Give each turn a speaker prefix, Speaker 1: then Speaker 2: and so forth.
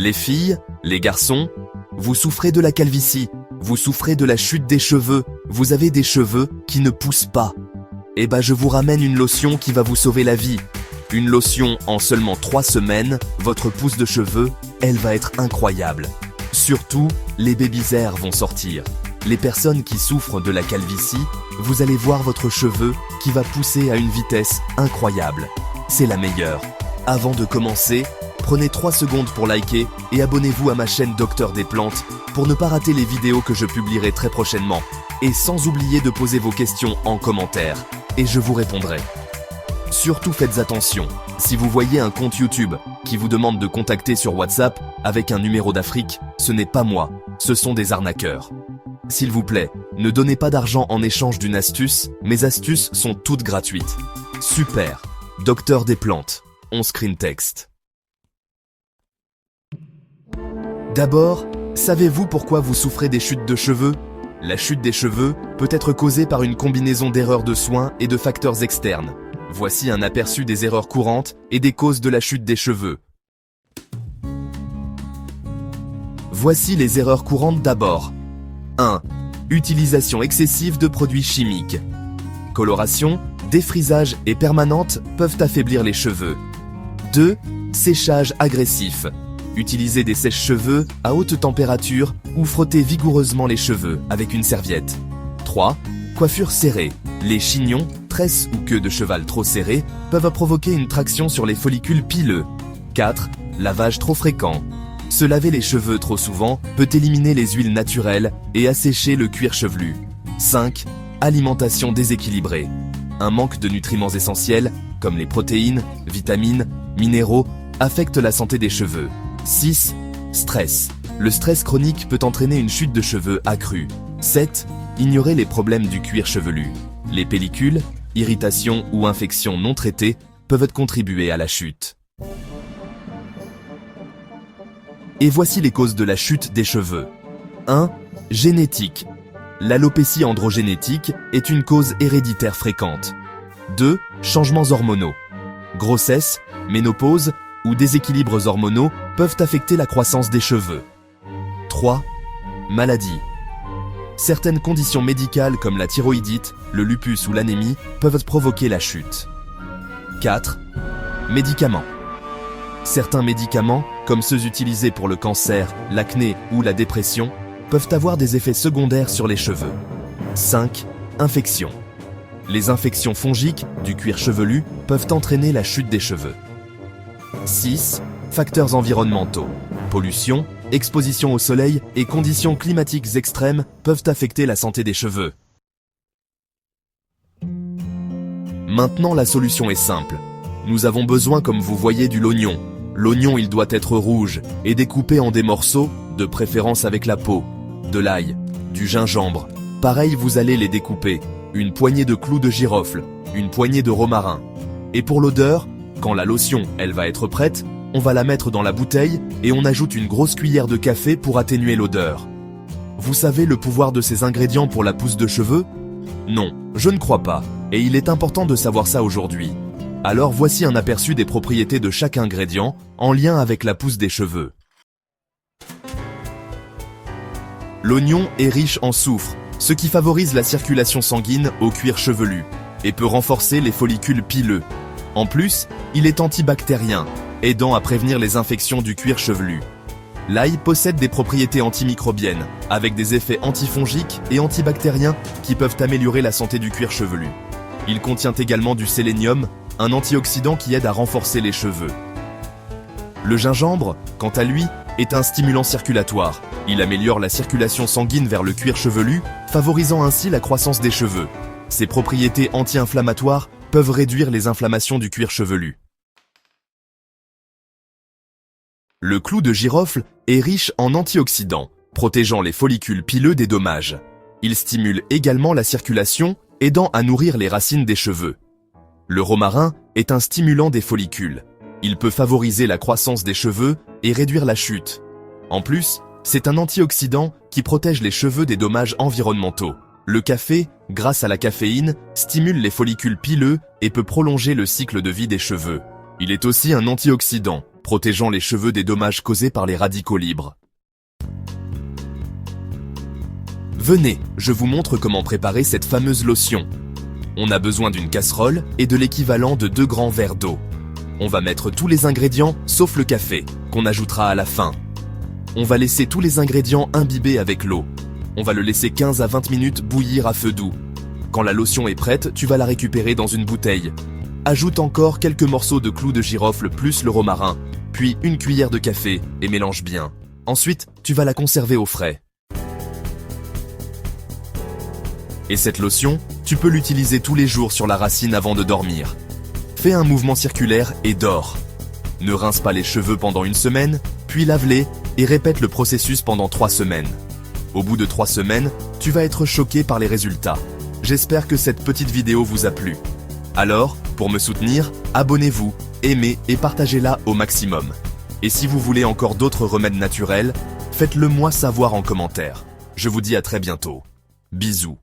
Speaker 1: Les filles, les garçons, vous souffrez de la calvitie, vous souffrez de la chute des cheveux, vous avez des cheveux qui ne poussent pas. Eh ben je vous ramène une lotion qui va vous sauver la vie. Une lotion en seulement 3 semaines, votre pousse de cheveux, elle va être incroyable. Surtout, les baby hairs vont sortir. Les personnes qui souffrent de la calvitie, vous allez voir votre cheveu qui va pousser à une vitesse incroyable. C'est la meilleure. Avant de commencer, prenez 3 secondes pour liker et abonnez-vous à ma chaîne Docteur des Plantes pour ne pas rater les vidéos que je publierai très prochainement. Et sans oublier de poser vos questions en commentaire, et je vous répondrai. Surtout faites attention, si vous voyez un compte YouTube qui vous demande de contacter sur WhatsApp avec un numéro d'Afrique, ce n'est pas moi, ce sont des arnaqueurs. S'il vous plaît, ne donnez pas d'argent en échange d'une astuce, mes astuces sont toutes gratuites. Super, Docteur des Plantes, on screen text. D'abord, savez-vous pourquoi vous souffrez des chutes de cheveux? La chute des cheveux peut être causée par une combinaison d'erreurs de soins et de facteurs externes. Voici un aperçu des erreurs courantes et des causes de la chute des cheveux. Voici les erreurs courantes d'abord. 1. Utilisation excessive de produits chimiques. Coloration, défrisage et permanente peuvent affaiblir les cheveux. 2. Séchage agressif. Utilisez des sèche-cheveux à haute température ou frottez vigoureusement les cheveux avec une serviette. 3. Coiffure serrée. Les chignons, tresses ou queues de cheval trop serrées peuvent provoquer une traction sur les follicules pileux. 4. Lavage trop fréquent. Se laver les cheveux trop souvent peut éliminer les huiles naturelles et assécher le cuir chevelu. 5. Alimentation déséquilibrée. Un manque de nutriments essentiels, comme les protéines, vitamines, minéraux, affecte la santé des cheveux. 6. Stress. Le stress chronique peut entraîner une chute de cheveux accrue. 7. Ignorer les problèmes du cuir chevelu. Les pellicules, irritations ou infections non traitées peuvent contribuer à la chute. Et voici les causes de la chute des cheveux. 1. Génétique. L'alopécie androgénétique est une cause héréditaire fréquente. 2. Changements hormonaux. Grossesse, ménopause ou déséquilibres hormonaux peuvent affecter la croissance des cheveux. 3. Maladie. Certaines conditions médicales comme la thyroïdite, le lupus ou l'anémie peuvent provoquer la chute. 4. Médicaments. Certains médicaments, comme ceux utilisés pour le cancer, l'acné ou la dépression, peuvent avoir des effets secondaires sur les cheveux. 5. Infections. Les infections fongiques du cuir chevelu peuvent entraîner la chute des cheveux. 6. Facteurs environnementaux. Pollution, exposition au soleil et conditions climatiques extrêmes peuvent affecter la santé des cheveux. Maintenant, la solution est simple. Nous avons besoin, comme vous voyez, de l'oignon. L'oignon, il doit être rouge et découpé en des morceaux, de préférence avec la peau. De l'ail, du gingembre. Pareil, vous allez les découper. Une poignée de clous de girofle, une poignée de romarin. Et pour l'odeur, quand la lotion, elle va être prête, on va la mettre dans la bouteille et on ajoute une grosse cuillère de café pour atténuer l'odeur. Vous savez le pouvoir de ces ingrédients pour la pousse de cheveux? Non, je ne crois pas, et il est important de savoir ça aujourd'hui. Alors voici un aperçu des propriétés de chaque ingrédient en lien avec la pousse des cheveux. L'oignon est riche en soufre, ce qui favorise la circulation sanguine au cuir chevelu et peut renforcer les follicules pileux. En plus, il est antibactérien, aidant à prévenir les infections du cuir chevelu. L'ail possède des propriétés antimicrobiennes, avec des effets antifongiques et antibactériens qui peuvent améliorer la santé du cuir chevelu. Il contient également du sélénium, un antioxydant qui aide à renforcer les cheveux. Le gingembre, quant à lui, est un stimulant circulatoire. Il améliore la circulation sanguine vers le cuir chevelu, favorisant ainsi la croissance des cheveux. Ses propriétés anti-inflammatoires peuvent réduire les inflammations du cuir chevelu. Le clou de girofle est riche en antioxydants, protégeant les follicules pileux des dommages. Il stimule également la circulation, aidant à nourrir les racines des cheveux. Le romarin est un stimulant des follicules. Il peut favoriser la croissance des cheveux et réduire la chute. En plus, c'est un antioxydant qui protège les cheveux des dommages environnementaux. Le café, grâce à la caféine, stimule les follicules pileux et peut prolonger le cycle de vie des cheveux. Il est aussi un antioxydant, protégeant les cheveux des dommages causés par les radicaux libres. Venez, je vous montre comment préparer cette fameuse lotion. On a besoin d'une casserole et de l'équivalent de 2 grands verres d'eau. On va mettre tous les ingrédients sauf le café, qu'on ajoutera à la fin. On va laisser tous les ingrédients imbiber avec l'eau. On va le laisser 15 à 20 minutes bouillir à feu doux. Quand la lotion est prête, tu vas la récupérer dans une bouteille. Ajoute encore quelques morceaux de clous de girofle plus le romarin, puis une cuillère de café et mélange bien. Ensuite, tu vas la conserver au frais. Et cette lotion, tu peux l'utiliser tous les jours sur la racine avant de dormir. Fais un mouvement circulaire et dors. Ne rince pas les cheveux pendant 1 semaine, puis lave-les et répète le processus pendant 3 semaines. Au bout de 3 semaines, tu vas être choqué par les résultats. J'espère que cette petite vidéo vous a plu. Alors, pour me soutenir, abonnez-vous, aimez et partagez-la au maximum. Et si vous voulez encore d'autres remèdes naturels, faites-le moi savoir en commentaire. Je vous dis à très bientôt. Bisous.